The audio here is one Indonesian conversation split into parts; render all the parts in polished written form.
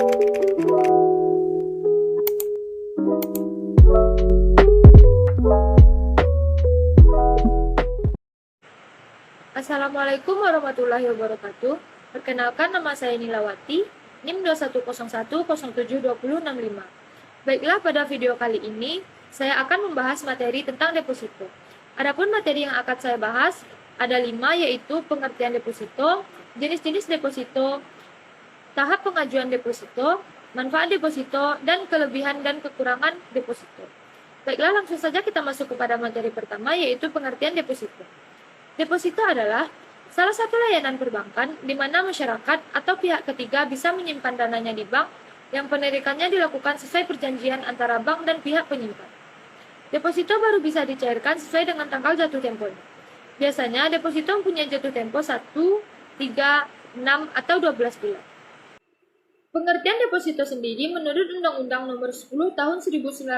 Assalamualaikum warahmatullahi wabarakatuh. Perkenalkan, nama saya Nilawati, NIM 2101072065. Baiklah, pada video kali ini saya akan membahas materi tentang deposito. Adapun materi yang akan saya bahas ada 5, yaitu pengertian deposito, jenis-jenis deposito, tahap pengajuan deposito, manfaat deposito, dan kelebihan dan kekurangan deposito. Baiklah, langsung saja kita masuk kepada materi pertama, yaitu pengertian deposito. Deposito adalah salah satu layanan perbankan di mana masyarakat atau pihak ketiga bisa menyimpan dananya di bank yang penarikannya dilakukan sesuai perjanjian antara bank dan pihak penyimpan. Deposito baru bisa dicairkan sesuai dengan tanggal jatuh temponya. Biasanya deposito mempunyai jatuh tempo 1, 3, 6, atau 12 bulan. Pengertian deposito sendiri menurut Undang-Undang Nomor 10 Tahun 1998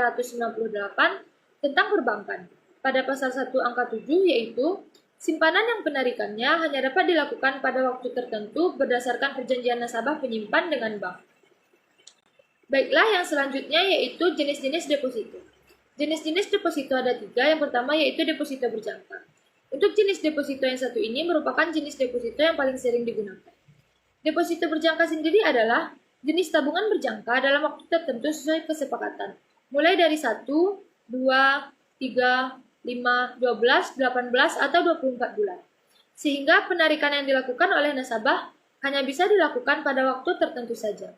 tentang Perbankan. Pada pasal 1 angka 7 yaitu simpanan yang penarikannya hanya dapat dilakukan pada waktu tertentu berdasarkan perjanjian nasabah penyimpan dengan bank. Baiklah, yang selanjutnya yaitu jenis-jenis deposito. Jenis-jenis deposito ada 3. Yang pertama yaitu deposito berjangka. Untuk jenis deposito yang satu ini merupakan jenis deposito yang paling sering digunakan. Deposito berjangka sendiri adalah jenis tabungan berjangka dalam waktu tertentu sesuai kesepakatan, mulai dari 1, 2, 3, 5, 12, 18, atau 24 bulan. Sehingga penarikan yang dilakukan oleh nasabah hanya bisa dilakukan pada waktu tertentu saja.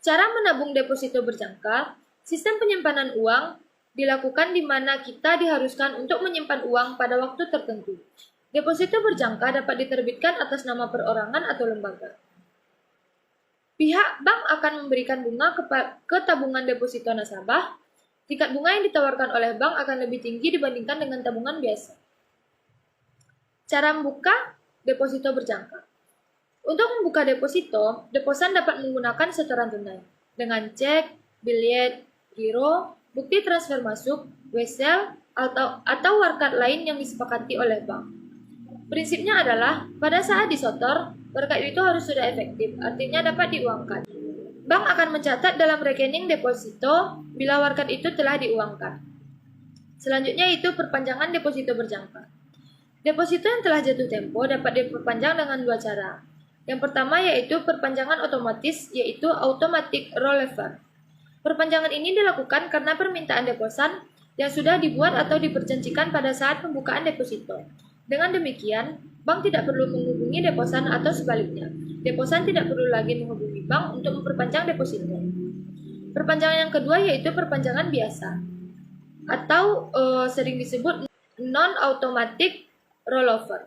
Cara menabung deposito berjangka, sistem penyimpanan uang dilakukan di mana kita diharuskan untuk menyimpan uang pada waktu tertentu. Deposito berjangka dapat diterbitkan atas nama perorangan atau lembaga. Pihak bank akan memberikan bunga ke tabungan deposito nasabah. Tingkat bunga yang ditawarkan oleh bank akan lebih tinggi dibandingkan dengan tabungan biasa. Cara membuka deposito berjangka. Untuk membuka deposito, deposan dapat menggunakan setoran tunai dengan cek, biljet, giro, bukti transfer masuk, wesel, atau warkat lain yang disepakati oleh bank. Prinsipnya adalah pada saat disetor, warkat itu harus sudah efektif, artinya dapat diuangkan. Bank akan mencatat dalam rekening deposito bila warkat itu telah diuangkan. Selanjutnya itu perpanjangan deposito berjangka. Deposito yang telah jatuh tempo dapat diperpanjang dengan 2 cara. Yang pertama yaitu perpanjangan otomatis, yaitu automatic rollover. Perpanjangan ini dilakukan karena permintaan deposan yang sudah dibuat atau diperjanjikan pada saat pembukaan deposito. Dengan demikian, bank tidak perlu menghubungi deposan atau sebaliknya. Deposan tidak perlu lagi menghubungi bank untuk memperpanjang deposito. Perpanjangan yang kedua yaitu perpanjangan biasa atau sering disebut non-automatic rollover.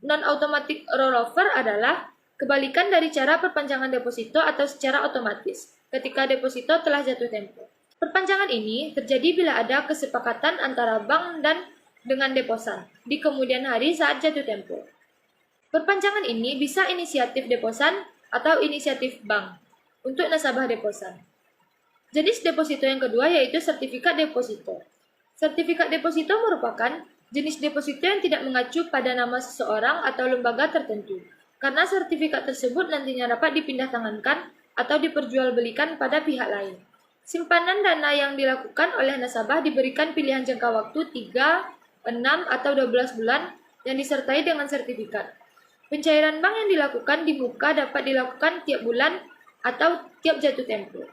Non-automatic rollover adalah kebalikan dari cara perpanjangan deposito atau secara otomatis ketika deposito telah jatuh tempo. Perpanjangan ini terjadi bila ada kesepakatan antara bank dan dengan deposan di kemudian hari saat jatuh tempo. Perpanjangan ini bisa inisiatif deposan atau inisiatif bank untuk nasabah deposan. Jenis deposito yang kedua yaitu sertifikat deposito. Sertifikat deposito merupakan jenis deposito yang tidak mengacu pada nama seseorang atau lembaga tertentu, karena sertifikat tersebut nantinya dapat dipindahtangankan atau diperjualbelikan pada pihak lain. Simpanan dana yang dilakukan oleh nasabah diberikan pilihan jangka waktu 3, 6, atau 12 bulan yang disertai dengan sertifikat. Pencairan bank yang dilakukan di muka dapat dilakukan tiap bulan atau tiap jatuh tempo.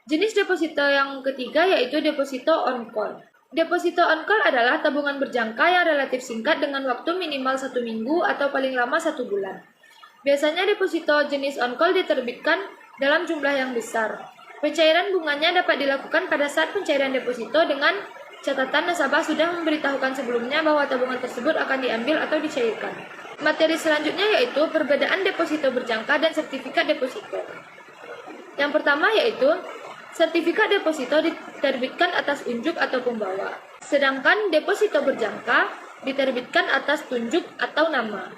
Jenis deposito yang ketiga yaitu deposito on call. Deposito on call adalah tabungan berjangka yang relatif singkat dengan waktu minimal 1 minggu atau paling lama 1 bulan. Biasanya deposito jenis on call diterbitkan dalam jumlah yang besar. Pencairan bunganya dapat dilakukan pada saat pencairan deposito dengan catatan nasabah sudah memberitahukan sebelumnya bahwa tabungan tersebut akan diambil atau dicairkan. Materi selanjutnya yaitu perbedaan deposito berjangka dan sertifikat deposito. Yang pertama yaitu sertifikat deposito diterbitkan atas unjuk atau pembawa, sedangkan deposito berjangka diterbitkan atas tunjuk atau nama.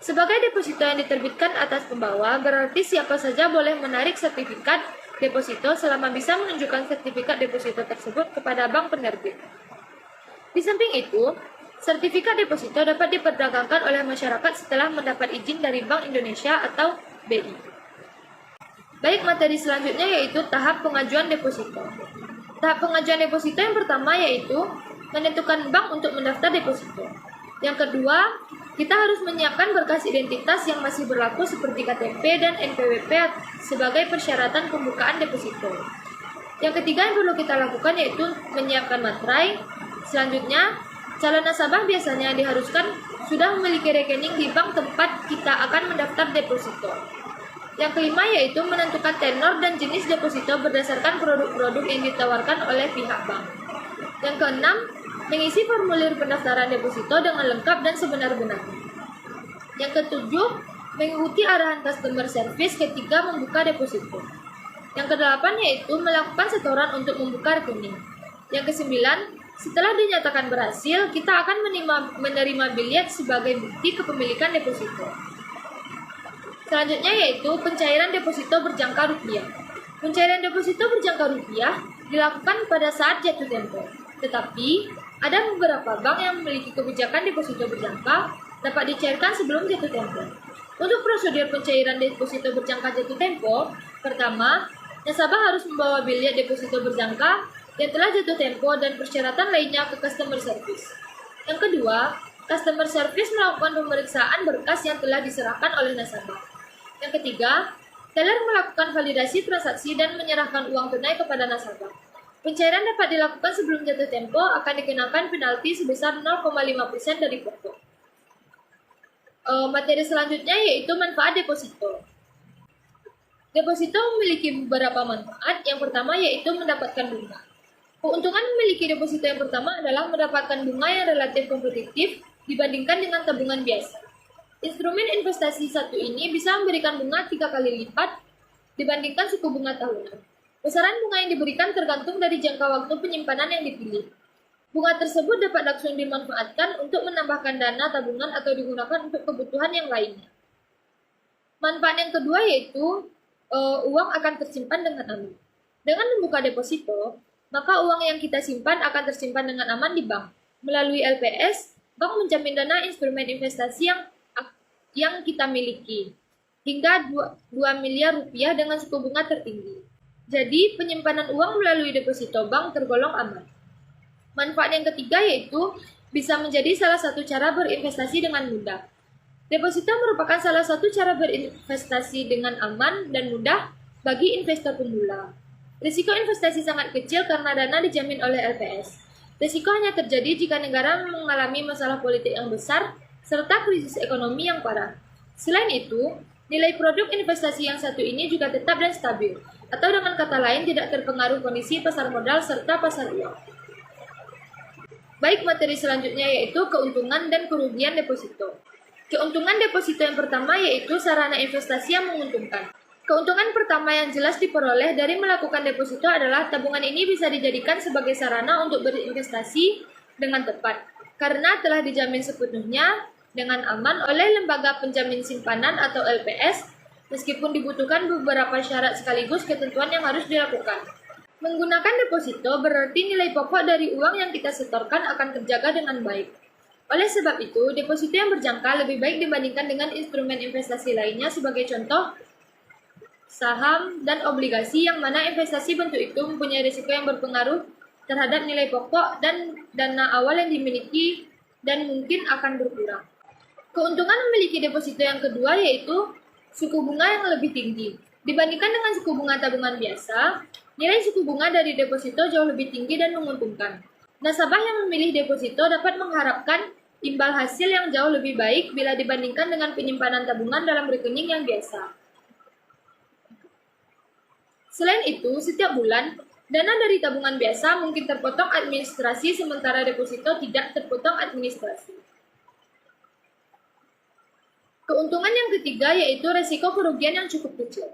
Sebagai deposito yang diterbitkan atas pembawa, berarti siapa saja boleh menarik sertifikat deposito selama bisa menunjukkan sertifikat deposito tersebut kepada bank penerbit. Di samping itu, sertifikat deposito dapat diperdagangkan oleh masyarakat setelah mendapat izin dari Bank Indonesia atau BI. Baik, materi selanjutnya yaitu tahap pengajuan deposito. Tahap pengajuan deposito yang pertama yaitu menentukan bank untuk mendaftar deposito. Yang kedua, kita harus menyiapkan berkas identitas yang masih berlaku seperti KTP dan NPWP sebagai persyaratan pembukaan deposito. Yang ketiga yang perlu kita lakukan yaitu menyiapkan materai. Selanjutnya, calon nasabah biasanya diharuskan sudah memiliki rekening di bank tempat kita akan mendaftar deposito. Yang kelima yaitu menentukan tenor dan jenis deposito berdasarkan produk-produk yang ditawarkan oleh pihak bank. Yang keenam, mengisi formulir pendaftaran deposito dengan lengkap dan sebenar-benarnya. Yang ketujuh, mengikuti arahan customer service ketika membuka deposito. Yang kedelapan yaitu melakukan setoran untuk membuka rekening. Yang kesembilan, setelah dinyatakan berhasil, kita akan menerima bilet sebagai bukti kepemilikan deposito. Selanjutnya yaitu pencairan deposito berjangka rupiah. Pencairan deposito berjangka rupiah dilakukan pada saat jatuh tempo. Tetapi, ada beberapa bank yang memiliki kebijakan deposito berjangka dapat dicairkan sebelum jatuh tempo. Untuk prosedur pencairan deposito berjangka jatuh tempo, pertama, nasabah harus membawa bilet deposito berjangka yang telah jatuh tempo dan persyaratan lainnya ke customer service. Yang kedua, customer service melakukan pemeriksaan berkas yang telah diserahkan oleh nasabah. Yang ketiga, teller melakukan validasi transaksi dan menyerahkan uang tunai kepada nasabah. Pencairan dapat dilakukan sebelum jatuh tempo akan dikenakan penalti sebesar 0,5% dari pokok. Materi selanjutnya yaitu manfaat deposito. Deposito memiliki beberapa manfaat. Yang pertama yaitu mendapatkan bunga. Keuntungan memiliki deposito yang pertama adalah mendapatkan bunga yang relatif kompetitif dibandingkan dengan tabungan biasa. Instrumen investasi satu ini bisa memberikan bunga 3 kali lipat dibandingkan suku bunga tahunan. Besaran bunga yang diberikan tergantung dari jangka waktu penyimpanan yang dipilih. Bunga tersebut dapat langsung dimanfaatkan untuk menambahkan dana tabungan atau digunakan untuk kebutuhan yang lainnya. Manfaat yang kedua yaitu uang akan tersimpan dengan aman. Dengan membuka deposito, maka uang yang kita simpan akan tersimpan dengan aman di bank. Melalui LPS, bank menjamin dana instrumen investasi yang kita miliki hingga 2 miliar rupiah dengan suku bunga tertinggi. Jadi, penyimpanan uang melalui deposito bank tergolong aman. Manfaat yang ketiga yaitu bisa menjadi salah satu cara berinvestasi dengan mudah. Deposito merupakan salah satu cara berinvestasi dengan aman dan mudah bagi investor pemula. Risiko investasi sangat kecil karena dana dijamin oleh LPS. Risiko hanya terjadi jika negara mengalami masalah politik yang besar serta krisis ekonomi yang parah. Selain itu, nilai produk investasi yang satu ini juga tetap dan stabil, atau dengan kata lain tidak terpengaruh kondisi pasar modal serta pasar uang. Baik, materi selanjutnya yaitu keuntungan dan kerugian deposito. Keuntungan deposito yang pertama yaitu sarana investasi yang menguntungkan. Keuntungan pertama yang jelas diperoleh dari melakukan deposito adalah tabungan ini bisa dijadikan sebagai sarana untuk berinvestasi dengan tepat, karena telah dijamin sepenuhnya dengan aman oleh lembaga penjamin simpanan atau LPS, meskipun dibutuhkan beberapa syarat sekaligus ketentuan yang harus dilakukan. Menggunakan deposito berarti nilai pokok dari uang yang kita setorkan akan terjaga dengan baik. Oleh sebab itu, deposito yang berjangka lebih baik dibandingkan dengan instrumen investasi lainnya, sebagai contoh saham dan obligasi, yang mana investasi bentuk itu mempunyai risiko yang berpengaruh terhadap nilai pokok dan dana awal yang dimiliki dan mungkin akan berkurang. Keuntungan memiliki deposito yang kedua yaitu suku bunga yang lebih tinggi. Dibandingkan dengan suku bunga tabungan biasa, nilai suku bunga dari deposito jauh lebih tinggi dan menguntungkan. Nasabah yang memilih deposito dapat mengharapkan imbal hasil yang jauh lebih baik bila dibandingkan dengan penyimpanan tabungan dalam rekening yang biasa. Selain itu, setiap bulan, dana dari tabungan biasa mungkin terpotong administrasi, sementara deposito tidak terpotong administrasi. Keuntungan yang ketiga yaitu resiko kerugian yang cukup kecil.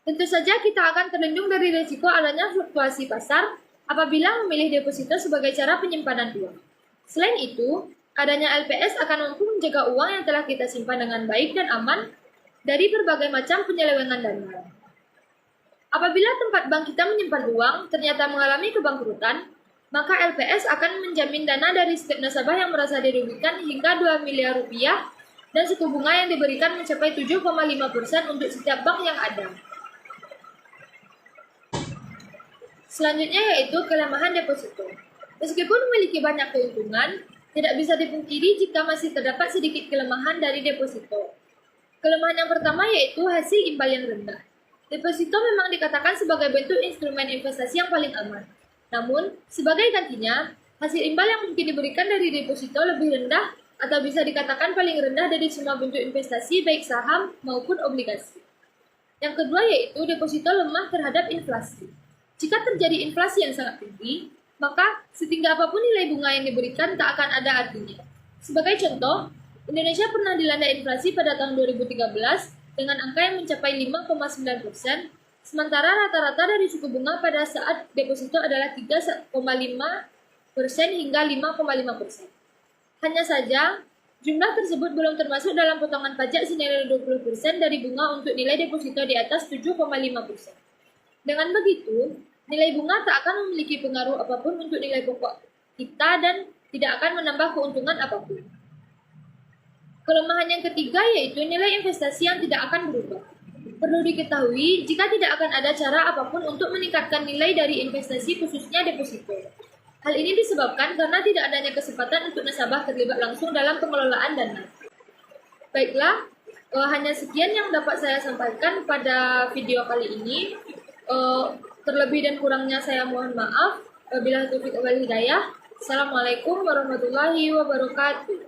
Tentu saja kita akan terlindung dari resiko adanya fluktuasi pasar apabila memilih deposito sebagai cara penyimpanan uang. Selain itu, adanya LPS akan mampu menjaga uang yang telah kita simpan dengan baik dan aman dari berbagai macam penyelewengan dana. Apabila tempat bank kita menyimpan uang ternyata mengalami kebangkrutan, maka LPS akan menjamin dana dari setiap nasabah yang merasa dirugikan hingga 2 miliar rupiah dan suku bunga yang diberikan mencapai 7,5% untuk setiap bank yang ada. Selanjutnya yaitu kelemahan deposito. Meskipun memiliki banyak keuntungan, tidak bisa dipungkiri jika masih terdapat sedikit kelemahan dari deposito. Kelemahan yang pertama yaitu hasil imbal yang rendah. Deposito memang dikatakan sebagai bentuk instrumen investasi yang paling aman. Namun, sebagai gantinya, hasil imbal yang mungkin diberikan dari deposito lebih rendah atau bisa dikatakan paling rendah dari semua bentuk investasi baik saham maupun obligasi. Yang kedua yaitu deposito lemah terhadap inflasi. Jika terjadi inflasi yang sangat tinggi, maka setinggi apapun nilai bunga yang diberikan tak akan ada artinya. Sebagai contoh, Indonesia pernah dilanda inflasi pada tahun 2013 dengan angka yang mencapai 5,9%, sementara rata-rata dari suku bunga pada saat deposito adalah 3,5% hingga 5,5%. Hanya saja, jumlah tersebut belum termasuk dalam potongan pajak senilai 20% dari bunga untuk nilai deposito di atas 7,5%. Dengan begitu, nilai bunga tak akan memiliki pengaruh apapun untuk nilai pokok kita dan tidak akan menambah keuntungan apapun. Kelemahan yang ketiga yaitu nilai investasi yang tidak akan berubah. Perlu diketahui, jika tidak akan ada cara apapun untuk meningkatkan nilai dari investasi khususnya deposito. Hal ini disebabkan karena tidak adanya kesempatan untuk nasabah terlibat langsung dalam pengelolaan dana. Baiklah, hanya sekian yang dapat saya sampaikan pada video kali ini. Terlebih dan kurangnya saya mohon maaf. Wabillahi taufiq wal hidayah. Assalamualaikum warahmatullahi wabarakatuh.